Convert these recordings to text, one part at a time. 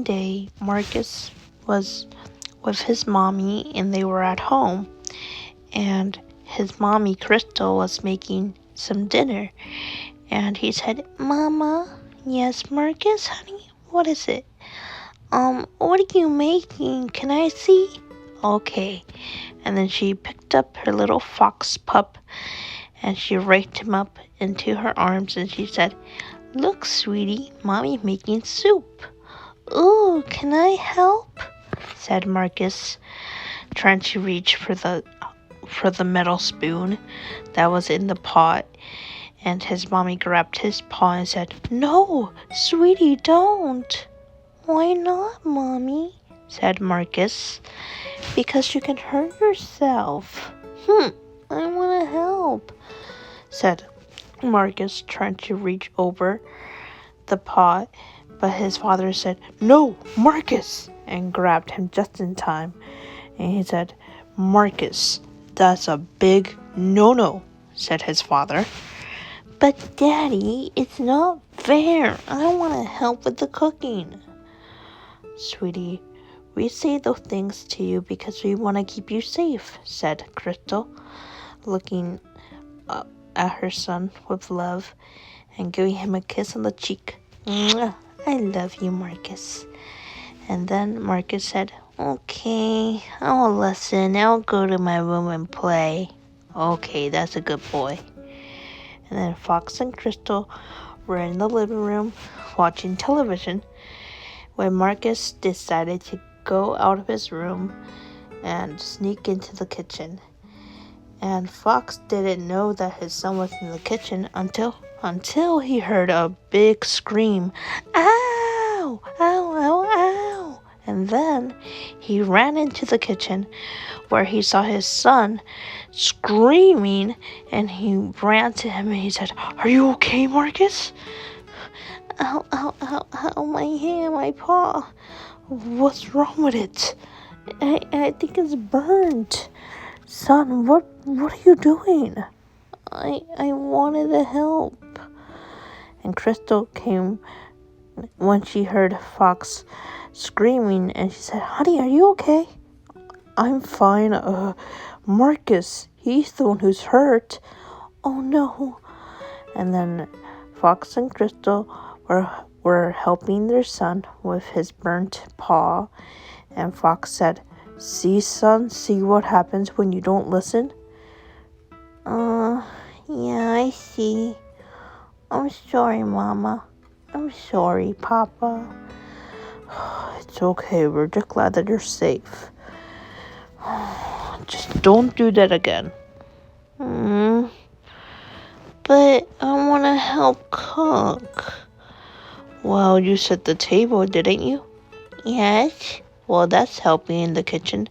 day, Marcus was with his mommy and they were at home. And his mommy, Crystal, was making some dinner. And he said, Mama, yes, Marcus, honey, what is it? What are you making? Can I see? Okay. And then she picked up her little fox pup and she raked him up into her arms and she said, Look, sweetie, Mommy making soup. Ooh, can I help? Said Marcus, trying to reach for the metal spoon that was in the pot. And his mommy grabbed his paw and said, No, sweetie, don't. Why not, Mommy? Said Marcus. Because you can hurt yourself. I want to help, said Marcus, trying to reach over the pot. But his father said, No, Marcus, and grabbed him just in time. And he said, Marcus, that's a big no-no, said his father. But Daddy, it's not fair. I want to help with the cooking. Sweetie, we say those things to you because we want to keep you safe, said Crystal, looking up at her son with love and giving him a kiss on the cheek. Mwah, I love you, Marcus. And then Marcus said, Okay, I'll listen. I'll go to my room and play. Okay, that's a good boy. And then Fox and Crystal were in the living room watching television when Marcus decided to go out of his room and sneak into the kitchen. And Fox didn't know that his son was in the kitchen until he heard a big scream, Ow! Ow, ow, ow! And then he ran into the kitchen where he saw his son screaming, and he ran to him and he said, Are you okay, Marcus? Ow, ow, ow, ow, my hand, my paw. What's wrong with it? I think it's burnt. Son, what are you doing? I wanted to help. And Crystal came when she heard Fox screaming, and she said, Honey, are you okay? I'm fine. Marcus, he's the one who's hurt. Oh, no. And then Fox and Crystal were helping their son with his burnt paw. And Fox said, See, son, see what happens when you don't listen? Yeah, I see. I'm sorry, Mama. I'm sorry, Papa. It's okay. We're just glad that you're safe. Just don't do that again. But I want to help cook. Well, you set the table, didn't you? Yes. Well, that's helping in the kitchen.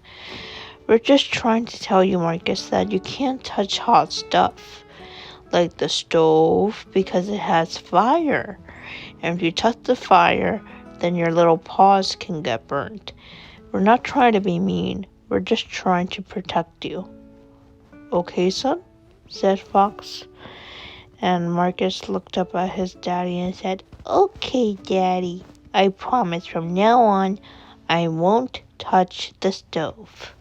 We're just trying to tell you, Marcus, that you can't touch hot stuff, like the stove, because it has fire. And if you touch the fire, then your little paws can get burnt. We're not trying to be mean. We're just trying to protect you. Okay, son? Said Fox. And Marcus looked up at his daddy and said, Okay, Daddy. I promise from now on, I won't touch the stove.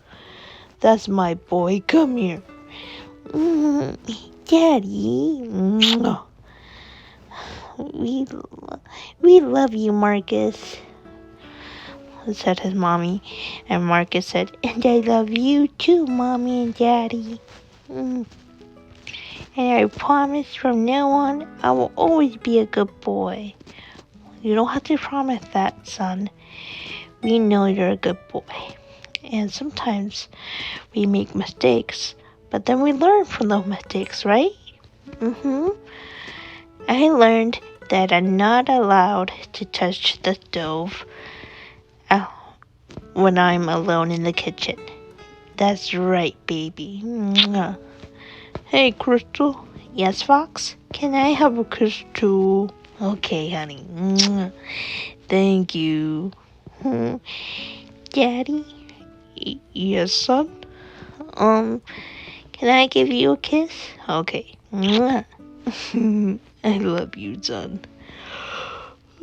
That's my boy. Come here. Daddy. We love you, Marcus, said his mommy. And Marcus said, And I love you too, Mommy and Daddy. And I promise from now on, I will always be a good boy. You don't have to promise that, son. We know you're a good boy. And sometimes we make mistakes, but then we learn from those mistakes, right? I learned that I'm not allowed to touch the stove when I'm alone in the kitchen. That's right, baby. Hey, Crystal. Yes, Fox? Can I have a kiss too? Okay, honey. Thank you. Daddy? Yes, son? Can I give you a kiss? Okay. I love you, son.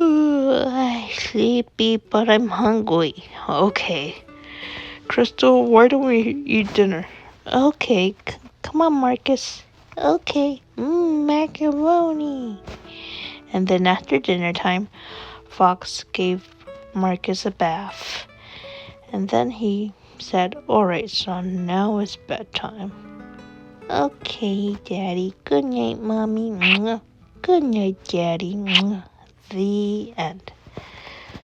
I'm sleepy, but I'm hungry. Okay. Crystal, why don't we eat dinner? Okay, come on, Marcus. Okay, macaroni. And then after dinner time, Fox gave Marcus a bath. And then he said, "Alright, son, now it's bedtime." Okay, Daddy. Good night, Mommy. Good night, Daddy. The end.